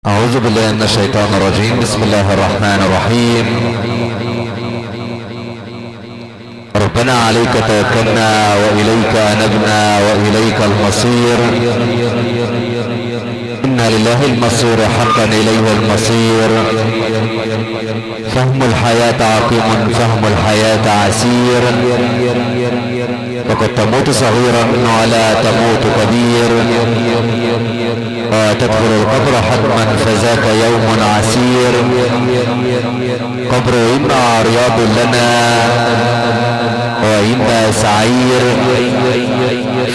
أعوذ بالله من الشيطان الرجيم. بسم الله الرحمن الرحيم. ربنا عليك توكلنا وإليك أنبنا وإليك المصير. إن لله المصير حقا إليه المصير. فهم الحياة عقيم فهم الحياة عسير. وقد تموت صغيرا ولا تموت كبير، وتدخل القبر حتما فذاك يوم عسير. قبر إما رياض لنا وإما سعير.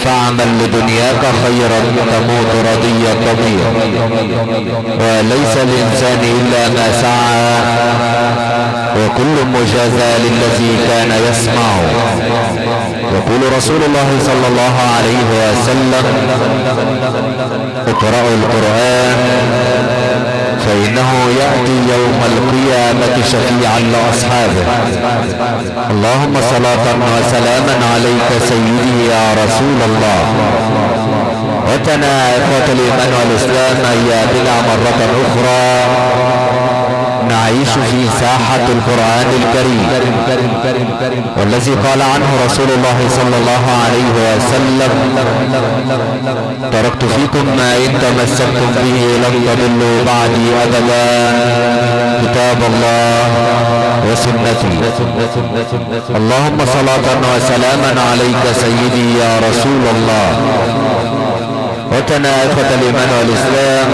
فاعمل لدنياك خيرا تموت رضي الضمير. وليس الإنسان إلا ما سعى، وكل مجازى للذي كان يسمع. يقول رسول الله صلى الله عليه وسلم: اقرأوا القرآن فإنه يأتي يوم القيامة شفيعا لأصحابه. اللهم صلاة وسلاما عليك سيدي يا رسول الله. وتنا إخوة الإيمان والإسلام، هيا بنا مرة أخرى نعيش في ساحة القرآن الكريم، والذي قال عنه رسول الله صلى الله عليه وسلم: تركت فيكم ما إن تمسكتم به لن تضلوا بعدي أبدا، كتاب الله وسنتي. اللهم صلاة وسلاما عليك سيدي يا رسول الله. وتنا إخوة الإيمان والإسلام،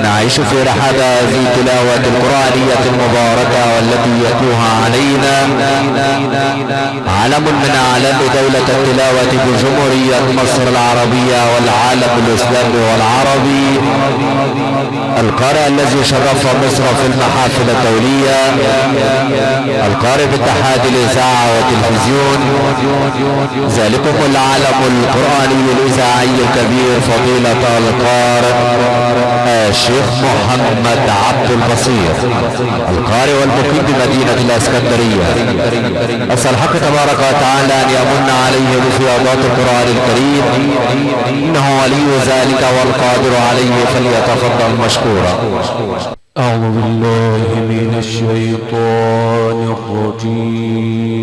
نعيش في رحاب هذه التلاوة القرآنية المباركة والتي يتلوها علينا علم من أعلام دولة التلاوة بجمهورية مصر العربية والعالم الإسلامي والعربي، القارئ الذي شرف مصر في المحافل الدولية، القارئ باتحاد الإذاعة والتلفزيون، ذلكم العالم القرآني الإذاعي الكبير فضيلة القارئ الشيخ محمد عبد البصير، القارئ والمقيم بمدينة الإسكندرية. أسأل الحق تبارك وتعالى أن يمن عليه بفياضات القرآن الكريم، إنه ولي ذلك والقادر عليه، فليتفضل مشكورا. أعوذ بالله من الشيطان الرجيم.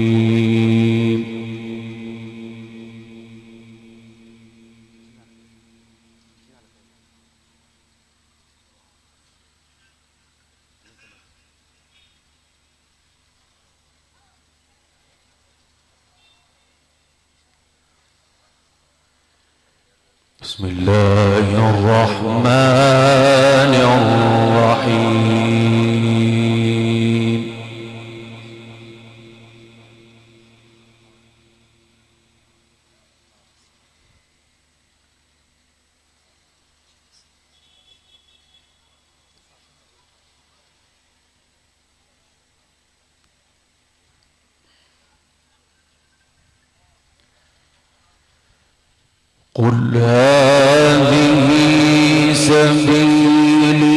بسم الله الرحمن الرحيم. قل هذه سبيلي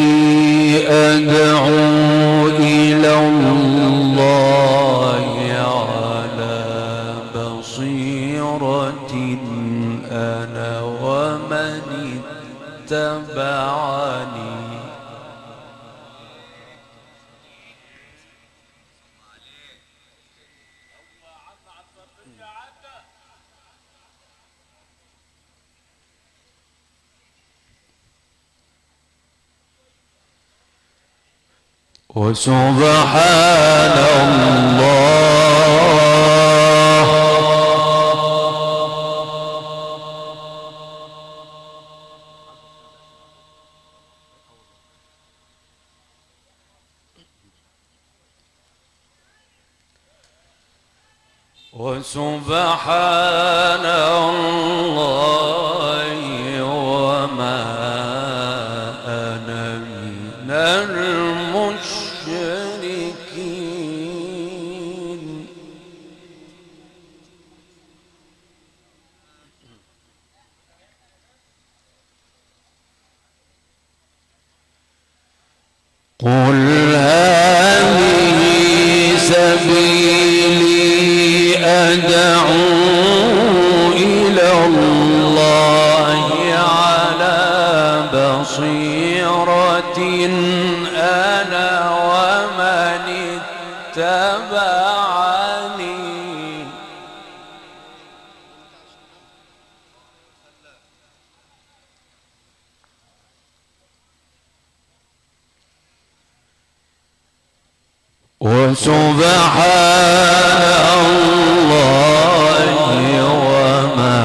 أدعو إلى الله على بصيرة أنا ومن اتبعني. وسبحان الله وسبحان الله وما أنا من المشركين. قل هذه سبيلي أدعو إلى الله على بصيرة اتبعني وسبحان الله وما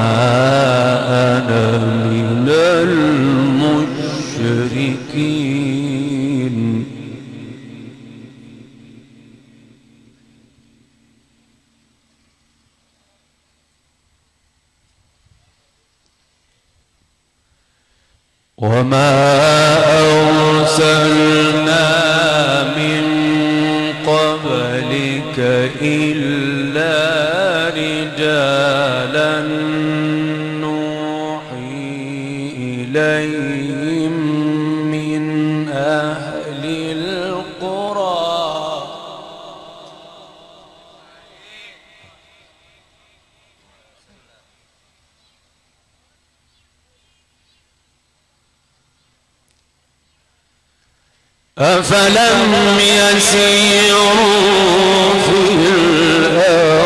أنا من المشركين وما أرسلنا من قبلك إلا رجالا نوحي إليهم من أهل القرى أفلم يسيروا في الأرض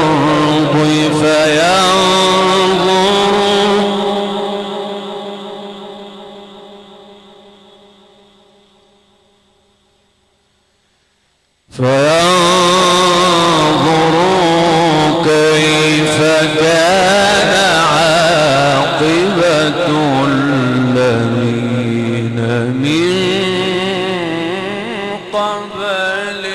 فينظروا كيف كان عاقبة الذين من قبلهم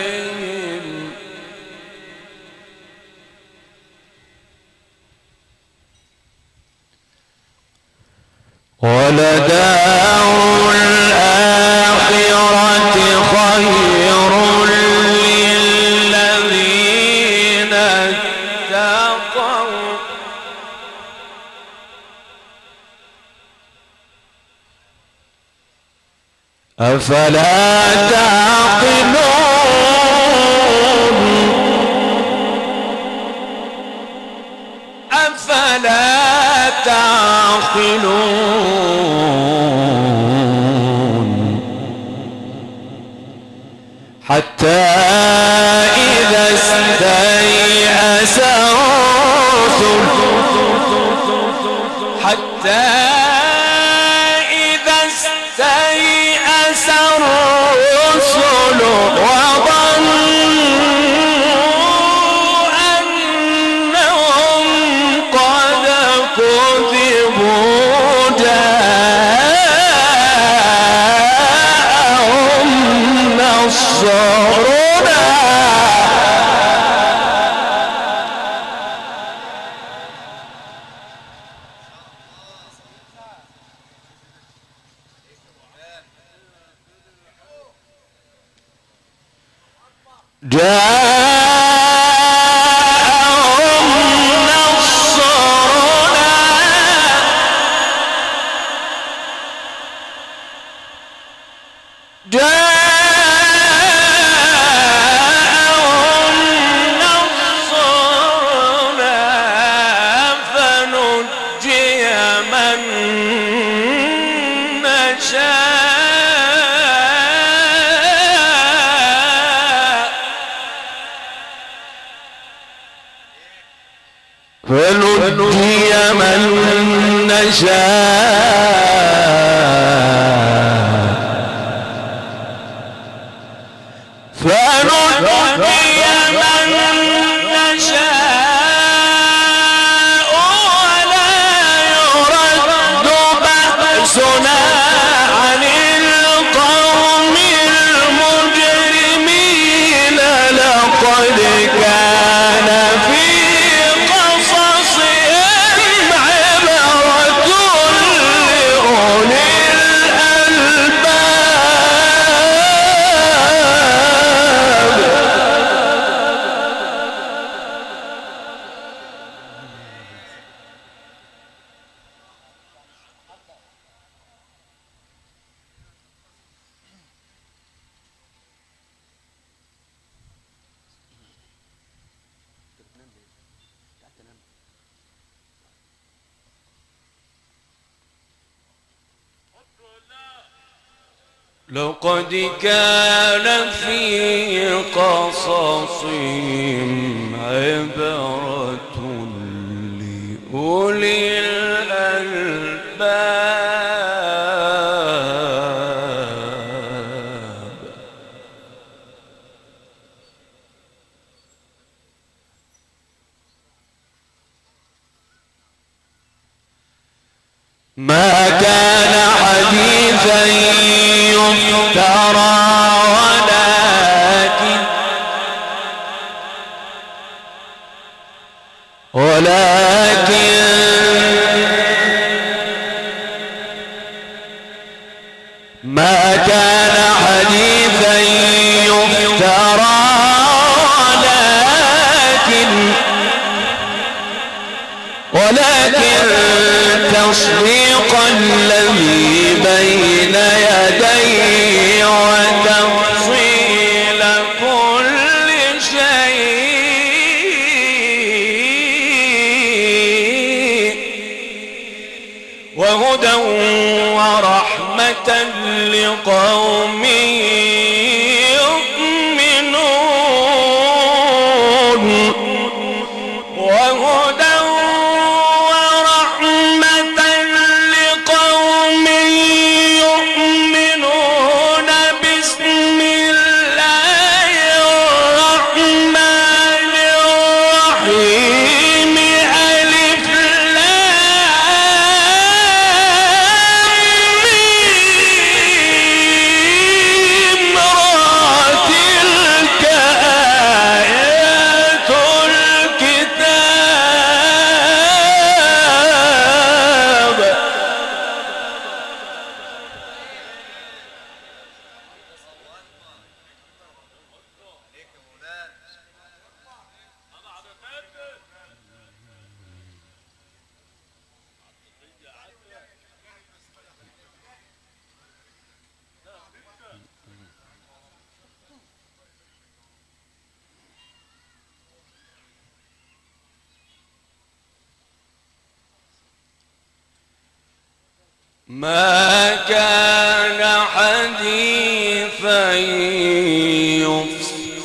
ولدار الآخرة خير للذين اتقوا أفلا تعقلون أفلا تعقلون حتى إذا استيأس الرسل حتى إذا استيأس الرسل وظنوا أنهم قد كذبوا جاءهم نصرنا فنجي من نشاء فنجي من نشاء فنجي من نشاء ولا يرد بأسنا عن القوم المجرمين لقد كان في قصصهم عبرة لأولي لقد كان في قصصهم عبرة لأولي الألباب. ما كان حديثا يفترى ولكن ما كان حديثا يفترى ولكن تصديق الذي بين يديه وتفصيل كل شيء وهدى ورحمة لقوم يؤمنون. وهدى ورحمة لقوم يؤمنون. بسم الله الرحمن الرحيم. ألف لام ميم را تلك آيات الكتاب. ما كان حديثا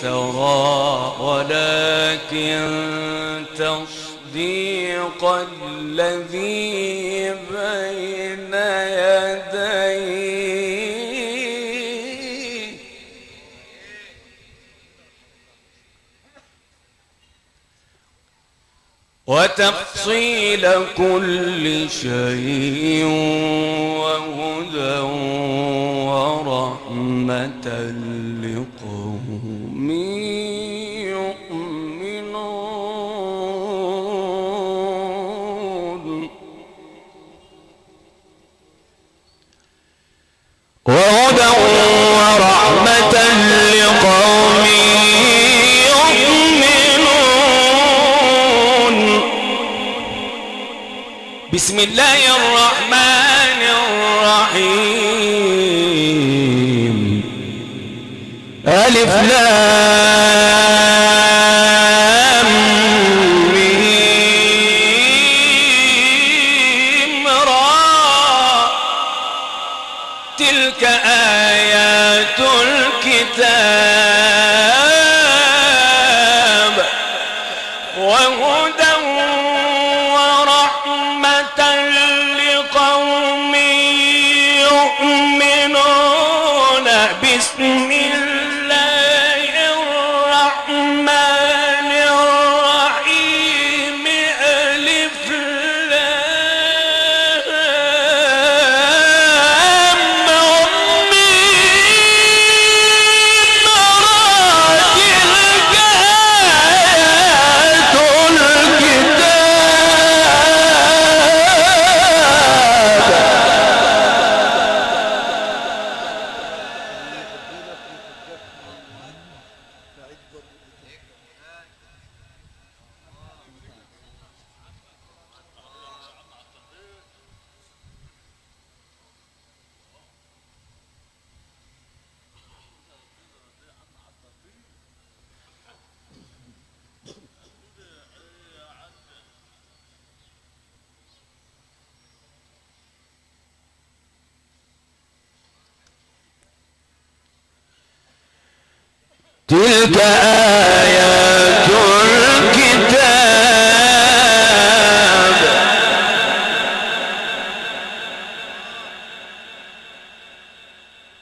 يفترى ولكن تصديق الذي بين يديه وتفصيل كل شيء وهدى ورحمة لقوم يؤمنون. وهدى ورحمة لقوم يؤمنون. بسم الله الرحمن الرحيم. ألف لام ميم را تلك آيات الكتاب. وهدى ورحمة لقوم يؤمنون. بسم الله الرحمن تلك آيات الكتاب.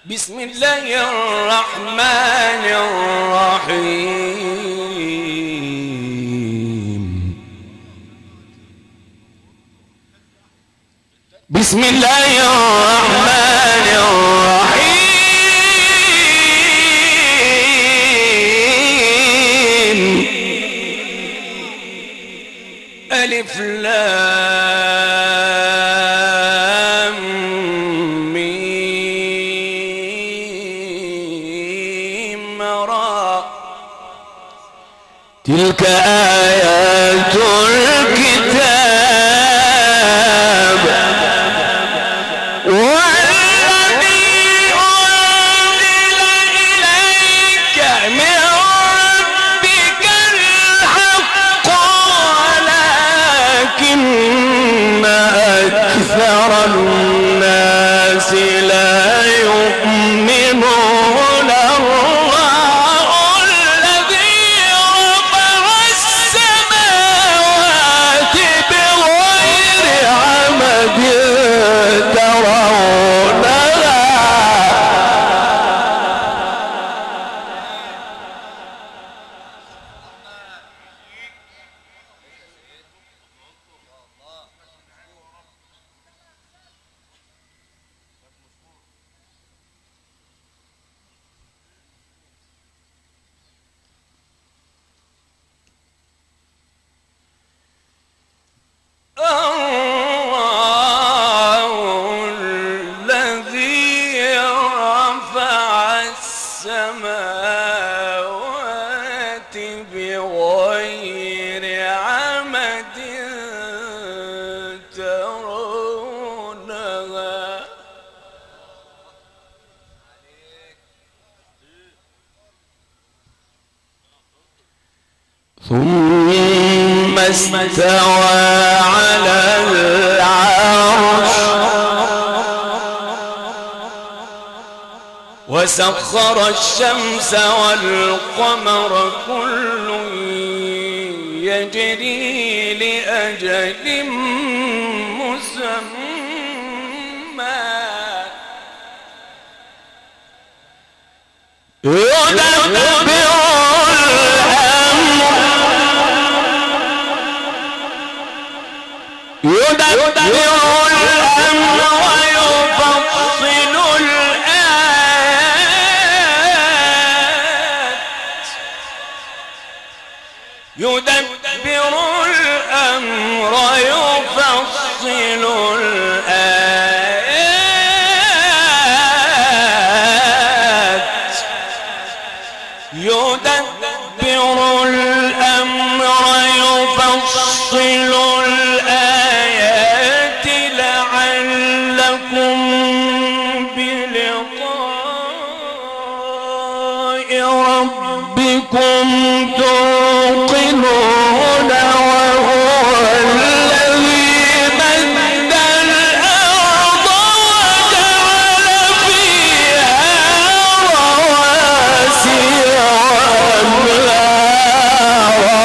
بسم الله الرحمن الرحيم. بسم الله الرحمن الرحيم. ألف لام ميم را. تلك آيات الكتاب والذي أنزل إليك من ربك الحق ولكن أكثر الناس لا يؤمنون. الله الذي رفع السماوات بغير عمد ترونها. الله الذي رفع السماوات بغير عمد ترونها. ثم استوى على العرش وسخر الشمس والقمر كل يجري لأجل مسمى يدبر الأمر ويفصل الآيات. يدبر الأمر يفصل الآيات. يدبر الأمر يفصل الآيات لعلكم بلقاء ربكم توقنون. وهو الذي مد الأرض وجعل فيها رواسي وأنهارا.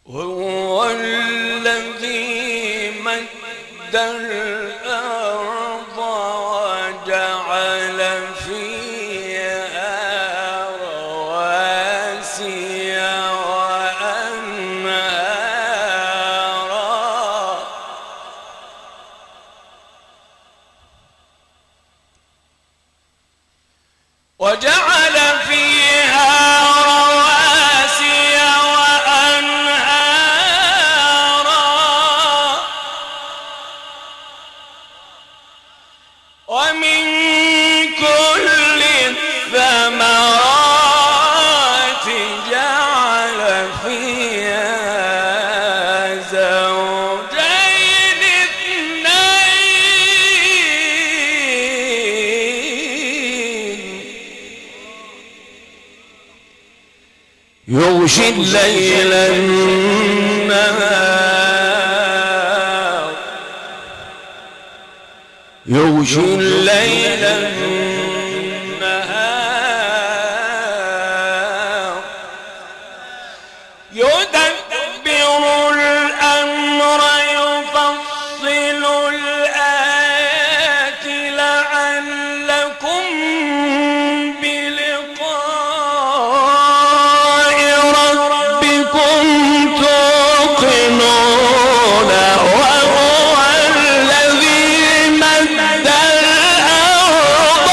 وهو الذي مد الأرض وجعل فيها رواسي وأنهارا. وجعل فيها رواسي وأنهارا ومن كل الثمرات جعل فيها زوجين يغشي الليل النهار يغشي الليل النهار يدبر الأمر يفصل الآيات لعلكم بلقاء ربكم توقنون وهو الذي مد الأرض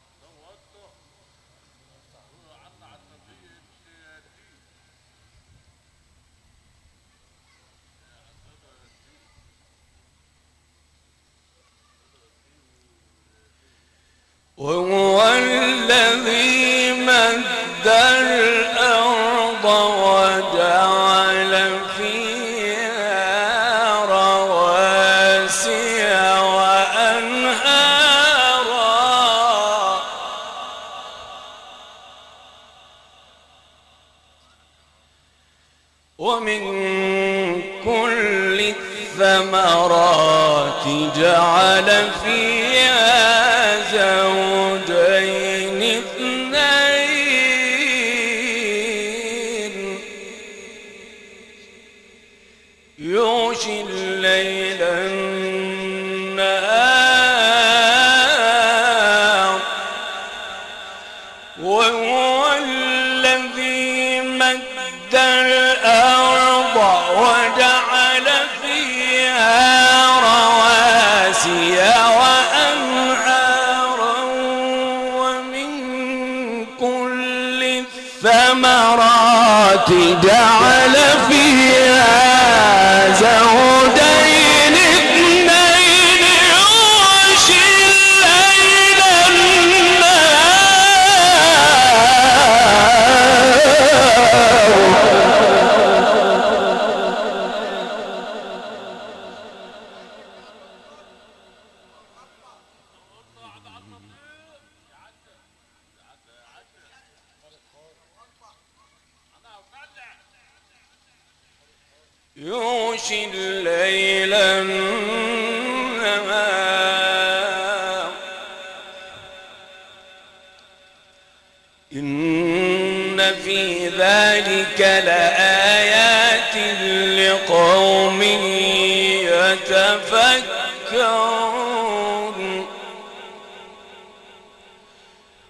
وجعل فيها رواسي وأنهارا وهو الذي مد الأرض وجعل فيها رواسي وأنهارا ومن كل الثمرات جعل فيها زوجين اثنين يغشي الليل النهار وهو الذي مد الأرض وجعل فيها رواسي وأنهارا ومن كل الثمرات جعل فيها زوجين اثنين يغشي الليل يغشي الليل النهار إن في ذلك لآيات لقوم يتفكرون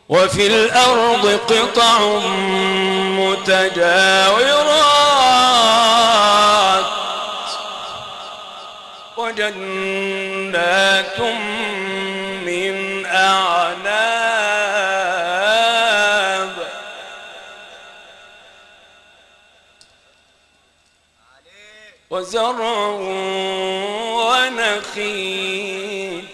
وفي الأرض قطع متجاورات وجنات من أعناب وزرع ونخيل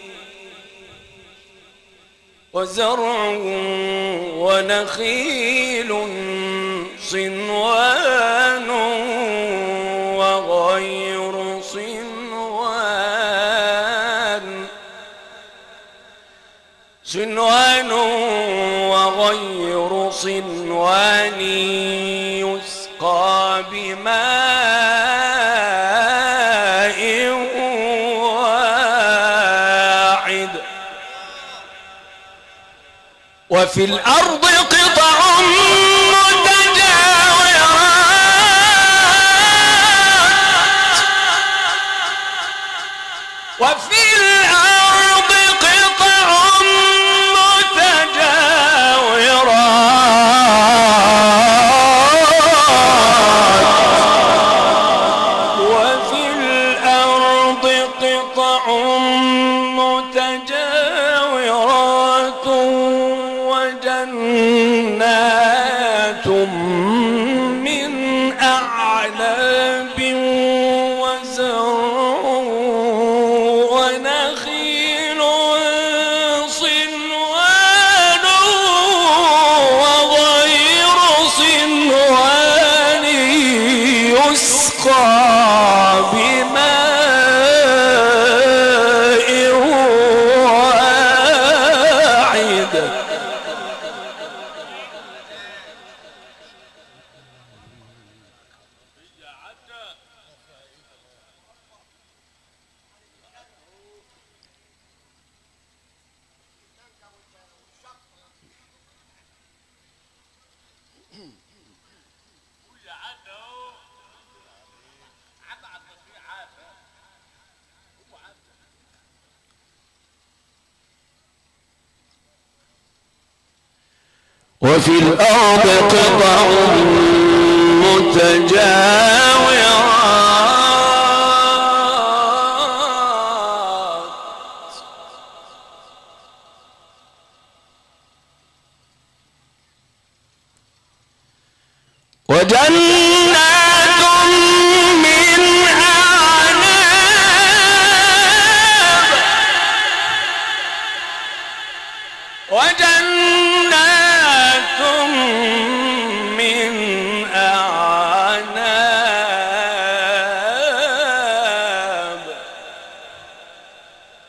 صنوان وغير صنوان يسقى بماء واحد وفي الأرض قطع متجاورات وفي الأرض قطع متجاورات وفي الأرض قطع متجاورات وجنات من أعناب وزرع ونخيل صنوان يسقى بماء واحد وفي الأرض قطع متجاورات وجنات من أعناب وجنات من أعناب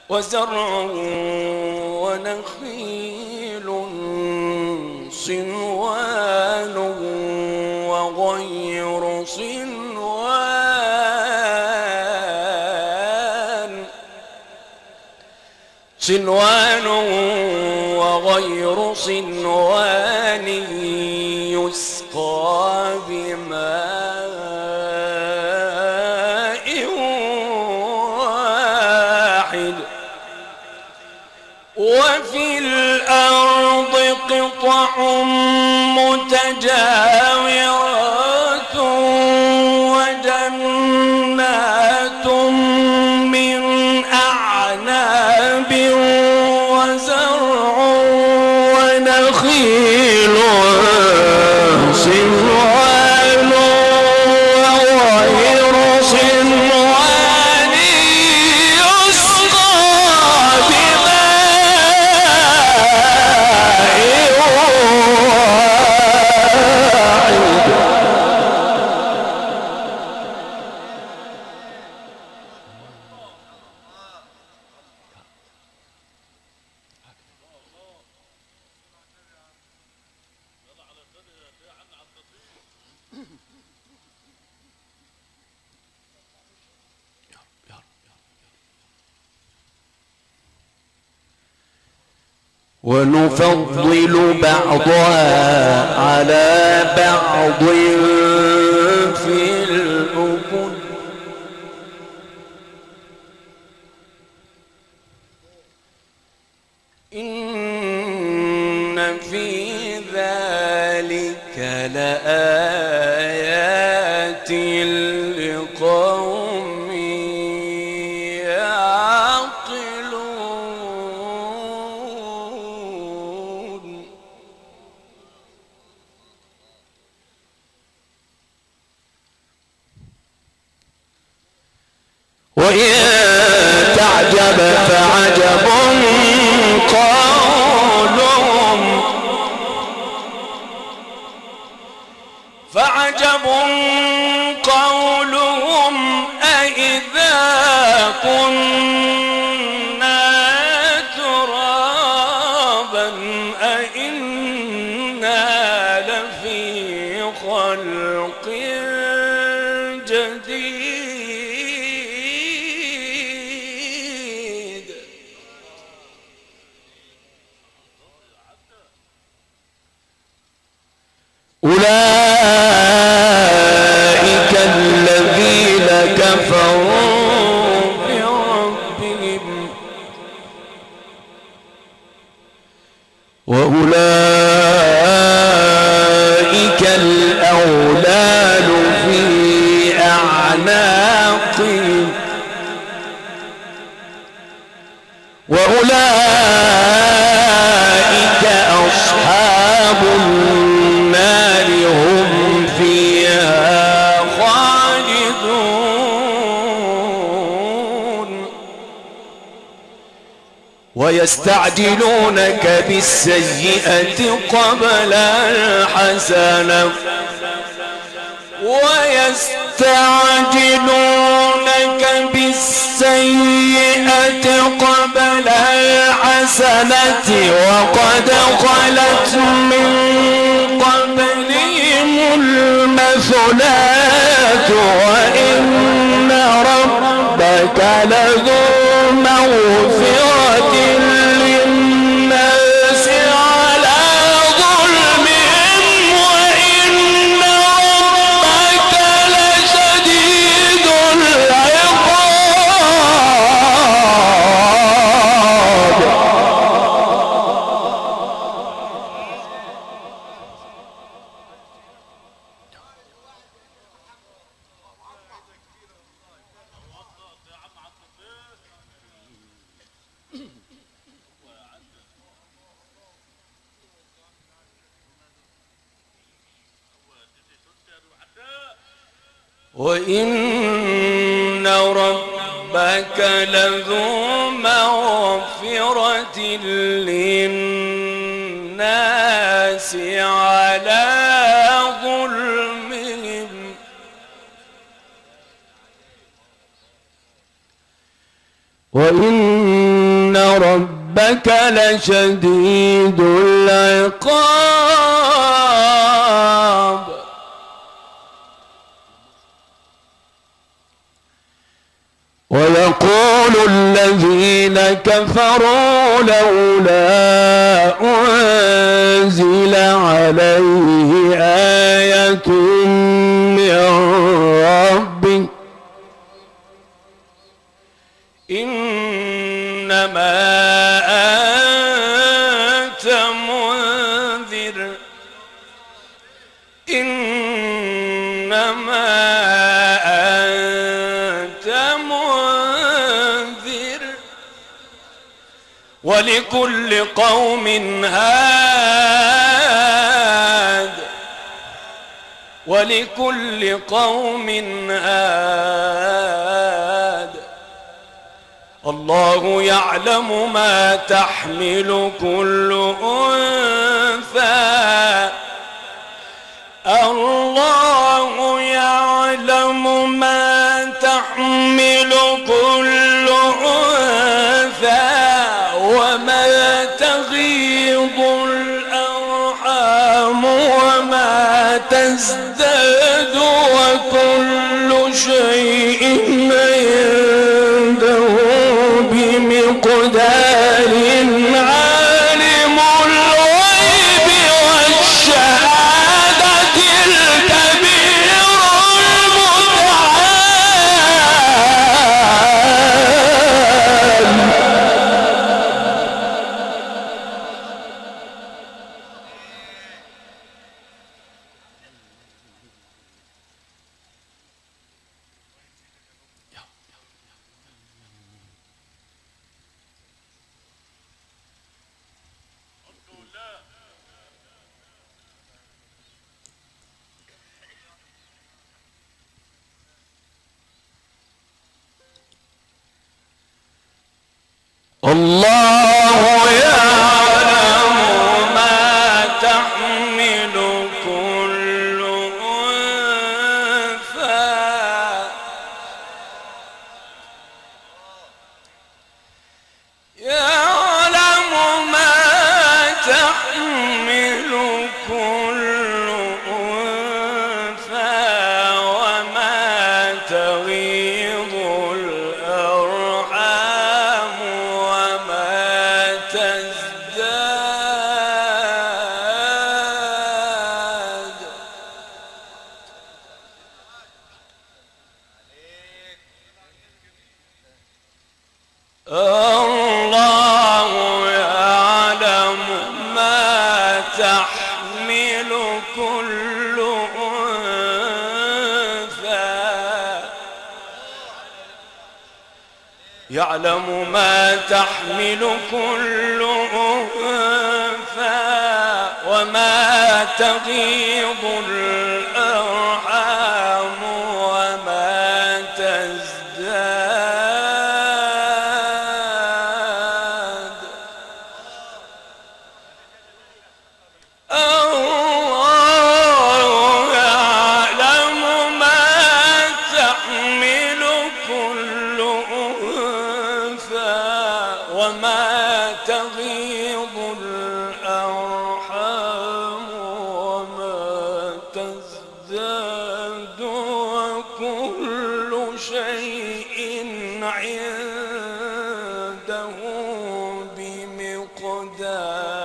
وزرع ونخيل صنوان وغير صنوان وغير صنوان يسقى بماء واحد وفي الأرض قطع متجاورات وجنات من أعناب وزرع ونخيل صنوان وغير صنوان يسقى بماء ونفضل بعضها على بعض في الأكل إن في ذلك لآيات لقوم يعقلون وإن تعجب فعجب قولهم أإذا كنا ترابا أإنا لفي خلق جديد أولئك الذين كفروا بربهم وأولئك الأغلال في أعناقهم وأولئك أصحاب النار هم فيها خالدون ويستعجلونك بالسيئة قبل الحسنة ويستعجلونك بالسيئة قبل الحسنة وقد خلت من قبلهم المثلات وإن ربك لذو مغفرة للناس على ظلمهم وإن ربك لشديد العقاب. وإن ربك لذو مغفرة للناس على ظلمهم وإن ربك لشديد العقاب. ويقول الذين كفروا لولا أنزل عليه آية من ربه إنما أنت منذر إنما ولكل قوم هاد ولكل قوم هاد الله يعلم ما تحمل كل أنثى الله يعلم ما تحمل كل أنثى وما تغيض الأرحام وما تزداد وكل شيء عنده بمقدار عالم الغيب والشهادة الكبير المتعال. الله يعلم ما تحمل كل أنثى يعلم ما تحمل كل أنثى وما تغيض الأرحام وما تزداد الله يعلم ما تحمل كل أنثى يعلم ما تحمل كل أنثى وما تغيض الأرحام وما تزداد الله يعلم شيء عنده بمقدار.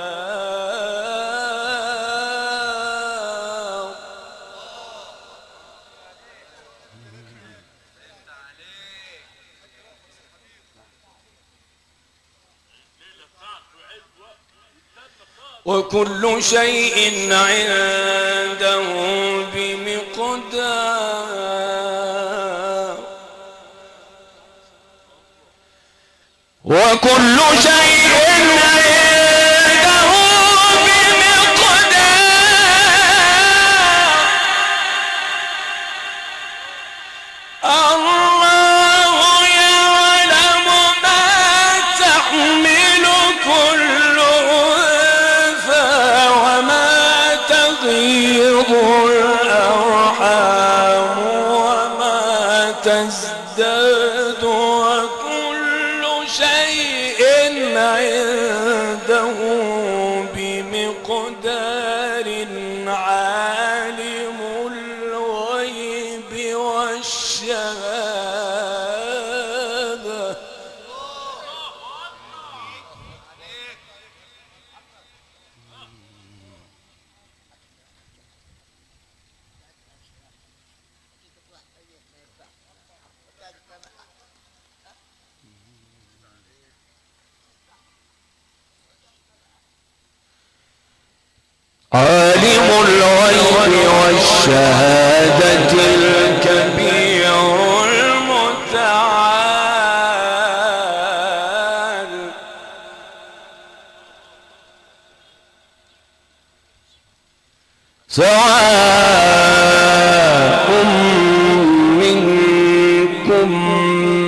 وكل شيء عنده بمقدار. وكل شيء عنده بمقدار. الله يعلم ما تحمل كل أنثى وما تغيض الأرحام وما تزداد، وكل شيء عنده بمقدار. عالم الغيب والشهادة. عالم الغيب والشهادة الكبير المتعال. سواء منكم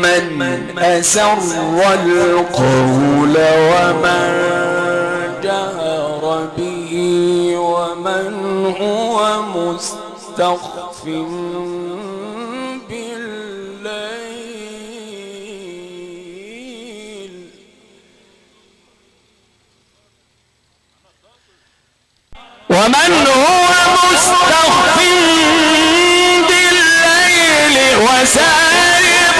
من أسر القول ومن جهر به ومن هو مستخف بالليل. ومن هو مستخف بالليل وسارب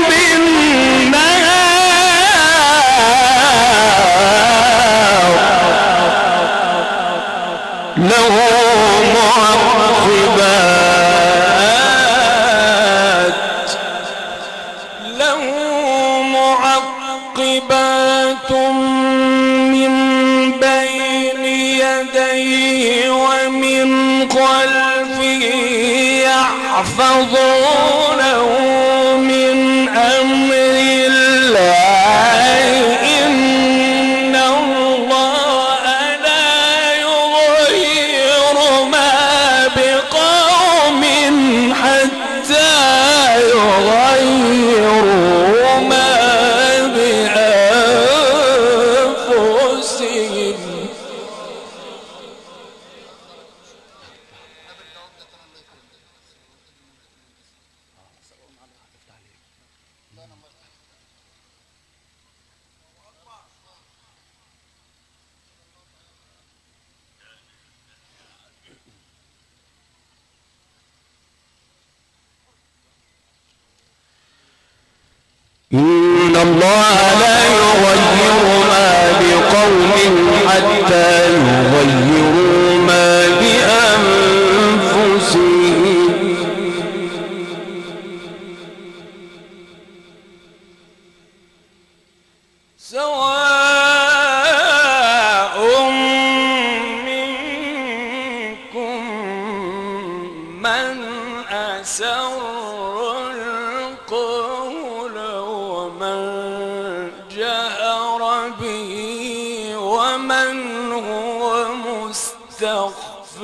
بالنهار. له معقبات من بين يديه ومن خلفه يحفظونه من أمر الله. إن الله لا يغير ما بقوم حتى يغيروا ما بأنفسهم. إن الله لا يغير ما بقوم حتى يغيروا ما بأنفسهم. سواء منكم من أسر القول ومن جهر به ومن هو مستخف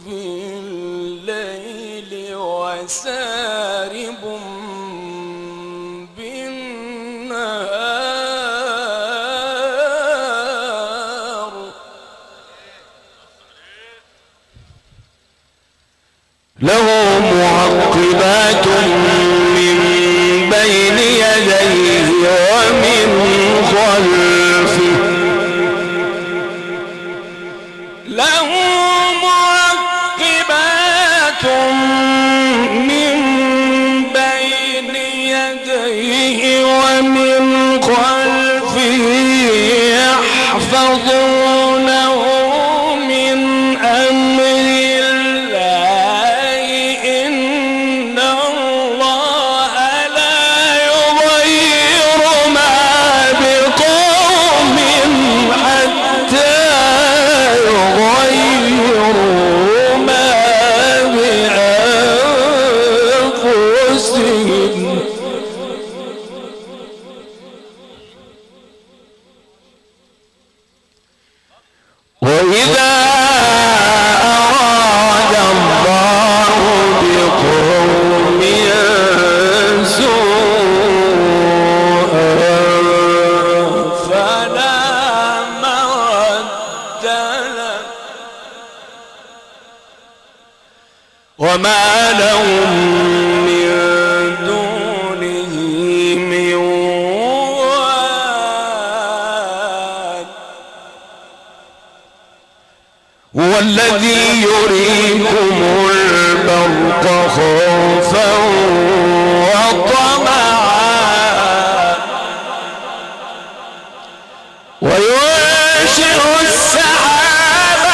بالليل وسارب بالنهار. له معقبات من بين يديه ومن خلفه. له معقبات من دونه من واد هو الذي يريكم البرق خوفا وطمعا وينشئ السحاب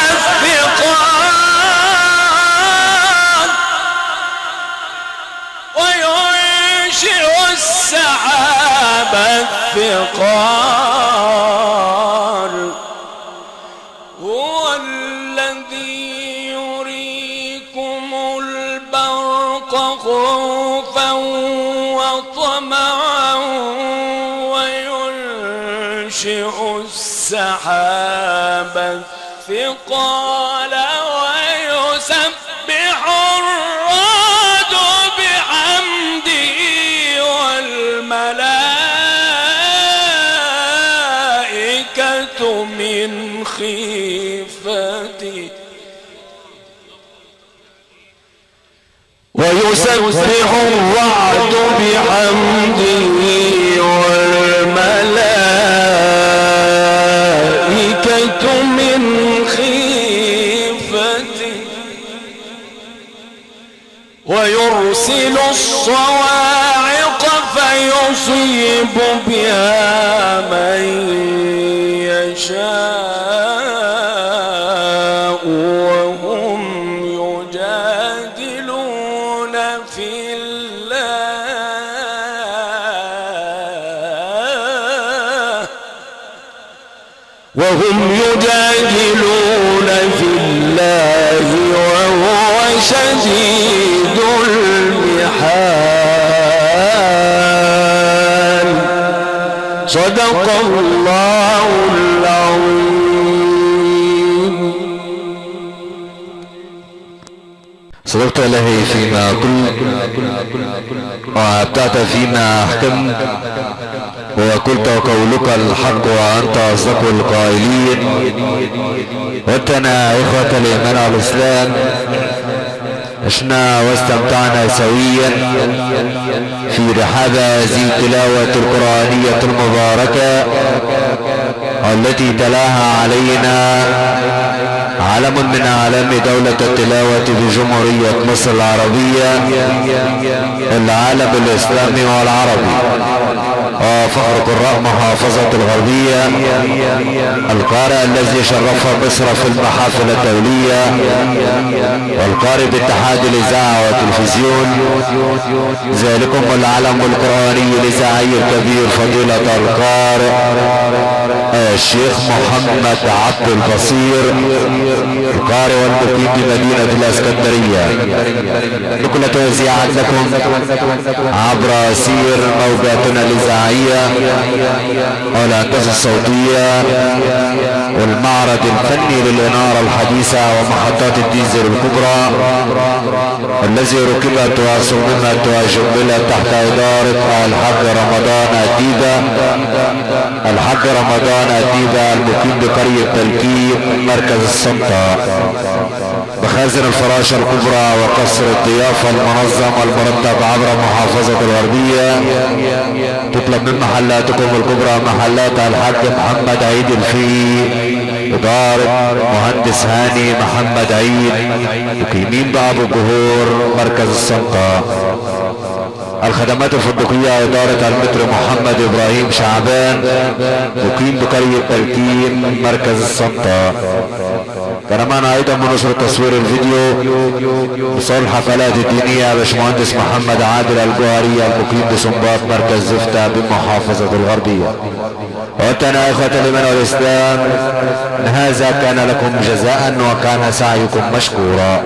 الثقال هو الذي يريكم البرق خوفا وطمعا وينشئ السحاب الثقال ويسبح الرعد بحمده والملائكة من خيفته ويسبح الرعد بحمده والملائكة من خيفته ويرسل الصواعق فيصيب بها من يشاء وهم يجادلون في الله وهو شديد المحال صدق الله العظيم. صدقت إلهي فيما قلت وأبدعت فيما أحكمت وقلت وقولك الحق وأنت أصدق القائلين. واتنا إخوة الإيمان والإسلام عشنا واستمتعنا سويا في رحاب هذه التلاوة القرآنية المباركة التي تلاها علينا علم من أعلام دولة التلاوة في جمهورية مصر العربية العالم الإسلامي والعربي وفخر قراء محافظة الغربية القارئ الذي شرف مصر في المحافل الدولية والقارئ باتحاد الإذاعة والتلفزيون ذلكم العلم القرآني الإذاعي الكبير فضيلة القارئ الشيخ محمد عبد البصير القارئ والمقيم بمدينة الاسكندرية. نقل توزيعات لكم عبر سير موجاتنا الإذاعية والهندسة الصوتية والمعرض الفني للإنارة الحديثة ومحطات الديزل الكبرى الذي ركبت وصممت وجملت تحت إدارة الحاج رمضان أديبة المقيم بقرية تلكيب مركز السلطة بخازن الفراشة الكبرى وقصر الضيافة المنظم والمرتب عبر محافظة الغربية. تطلب من محلاتكم الكبرى محلات الحاج محمد عيد الفي إدارة مهندس هاني محمد عيد مقيمين بأبو الجهور مركز السلطة. الخدمات الفندقية إدارة المتر محمد إبراهيم شعبان مقيم بقرية تلكيم مركز السلطة. كان معنا أيضا من نشر تصوير الفيديو بصور الحفلات الدينية باشمهندس محمد عادل الجوهري المقيم بسنباط مركز زفتة بمحافظة الغربية. وأتنا إخوة الإيمان والإسلام هذا كان لكم جزاء وكان سعيكم مشكورا.